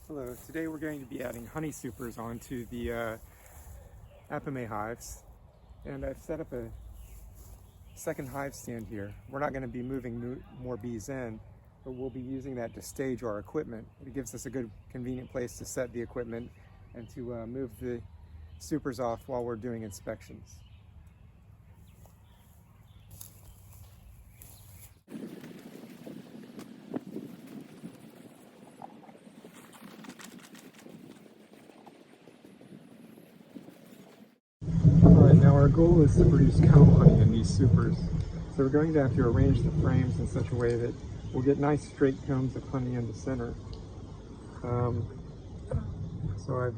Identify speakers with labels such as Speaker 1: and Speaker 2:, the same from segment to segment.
Speaker 1: Hello, today we're going to be adding honey supers onto the Apimaye hives, and I've set up a second hive stand here. We're not going to be moving more bees in, but we'll be using that to stage our equipment. It gives us a good convenient place to set the equipment and to move the supers off while we're doing inspections. Alright, now our goal is to produce comb honey in these supers. So we're going to have to arrange the frames in such a way that we'll get nice straight combs of honey in the center. So I've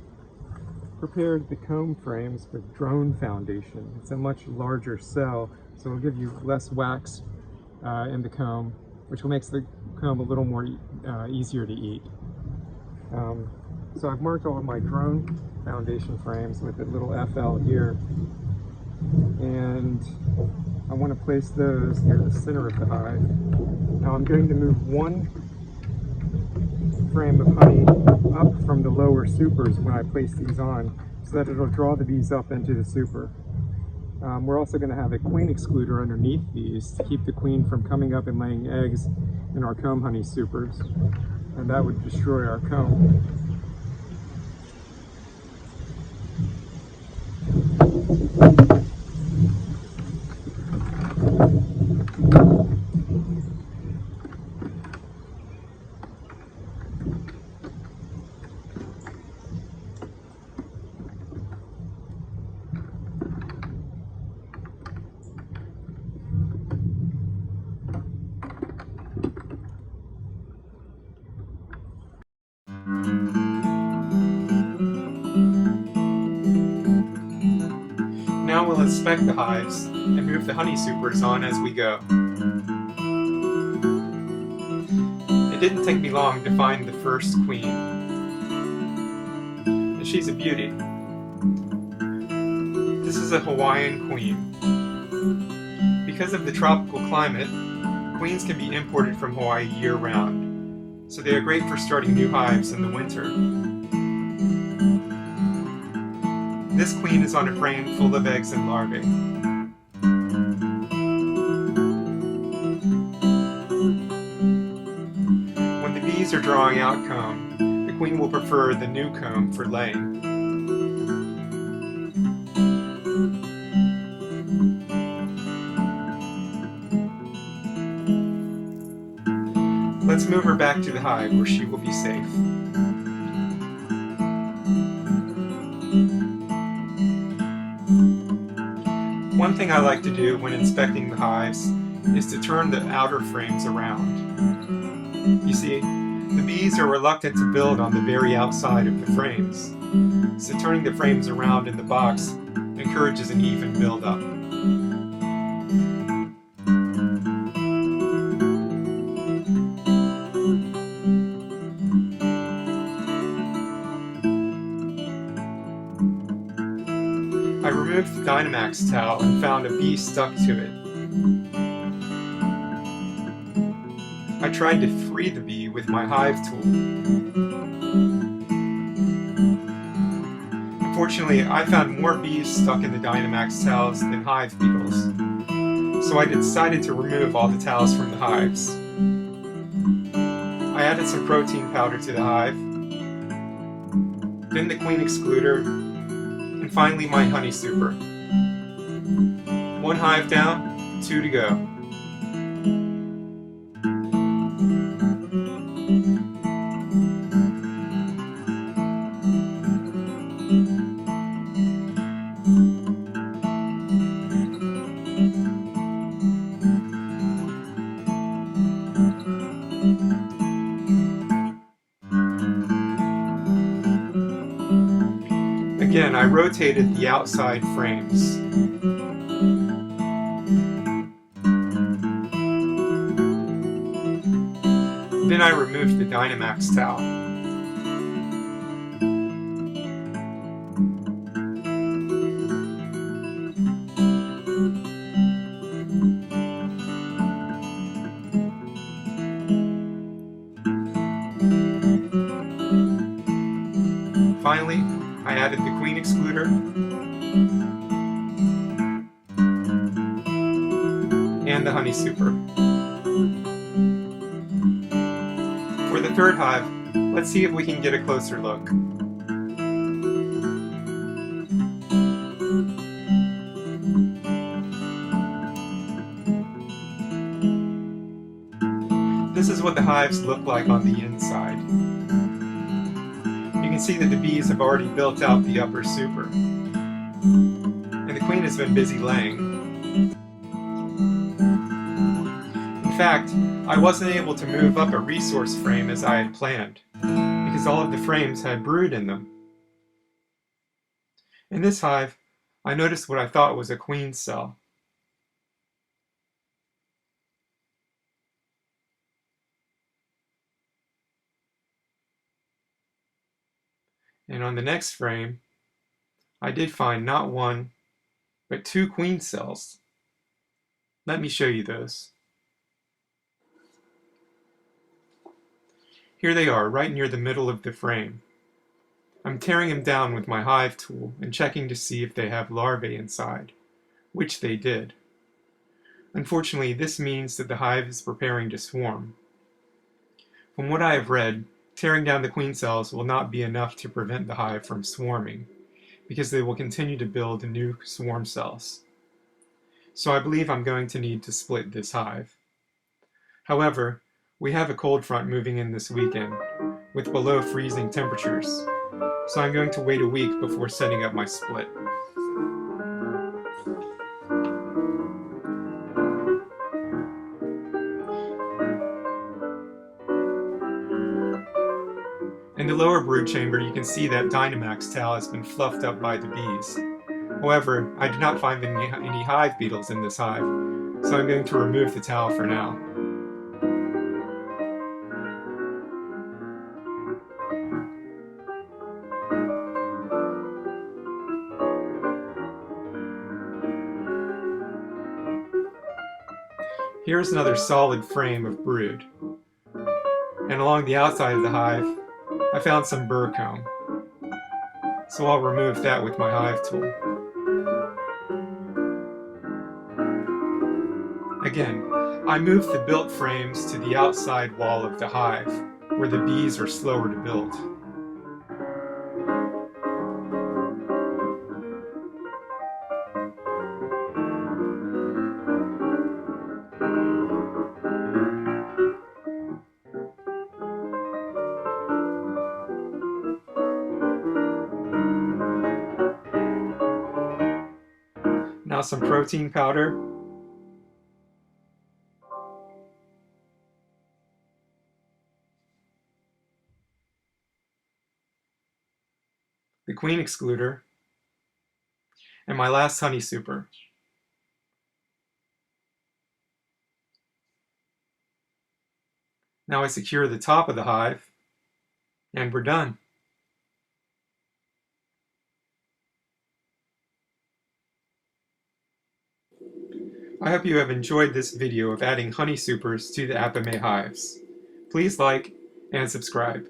Speaker 1: prepared the comb frames with drone foundation. It's a much larger cell, so it'll give you less wax in the comb, which will make the comb a little more easier to eat. So I've marked all of my drone foundation frames with a little FL here, and I want to place those near the center of the hive. Now I'm going to move one frame of honey up from the lower supers when I place these on, so that it'll draw the bees up into the super. We're also going to have a queen excluder underneath these to keep the queen from coming up and laying eggs in our comb honey supers, and that would destroy our comb. Now we'll inspect the hives and move the honey supers on as we go. It didn't take me long to find the first queen, and she's a beauty. This is a Hawaiian queen. Because of the tropical climate, queens can be imported from Hawaii year-round, so they are great for starting new hives in the winter. This queen is on a frame full of eggs and larvae. When the bees are drawing out comb, the queen will prefer the new comb for laying. Let's move her back to the hive where she will be safe. One thing I like to do when inspecting the hives is to turn the outer frames around. You see, the bees are reluctant to build on the very outside of the frames, so turning the frames around in the box encourages an even build-up. I removed the Dynamax towel and found a bee stuck to it. I tried to free the bee with my hive tool. Unfortunately, I found more bees stuck in the Dynamax towels than hive beetles, so I decided to remove all the towels from the hives. I added some protein powder to the hive, then the queen excluder, and finally my honey super. One hive down, 2 to go. Again, I rotated the outside frames. Then I removed the Dynamax towel. finally, I added the queen excluder and the honey super. For the third hive, let's see if we can get a closer look. This is what the hives look like on the inside. You can see that the bees have already built out the upper super, and the queen has been busy laying. In fact, I wasn't able to move up a resource frame as I had planned, because all of the frames had brood in them. In this hive, I noticed what I thought was a queen cell. And on the next frame, I did find not one, but 2 queen cells. Let me show you those. Here they are, right near the middle of the frame. I'm tearing them down with my hive tool and checking to see if they have larvae inside, which they did. Unfortunately, this means that the hive is preparing to swarm. From what I have read, tearing down the queen cells will not be enough to prevent the hive from swarming, because they will continue to build new swarm cells. So I believe I'm going to need to split this hive. However, we have a cold front moving in this weekend, with below freezing temperatures, so I'm going to wait a week before setting up my split. In the lower brood chamber, you can see that Dynamax towel has been fluffed up by the bees. However, I did not find any hive beetles in this hive, so I'm going to remove the towel for now. Here's another solid frame of brood. And along the outside of the hive, I found some burr comb. So I'll remove that with my hive tool. Again, I moved the built frames to the outside wall of the hive, where the bees are slower to build. Now some protein powder. The queen excluder. And my last honey super. Now I secure the top of the hive, and we're done. I hope you have enjoyed this video of adding honey supers to the Apimaye hives. Please like and subscribe.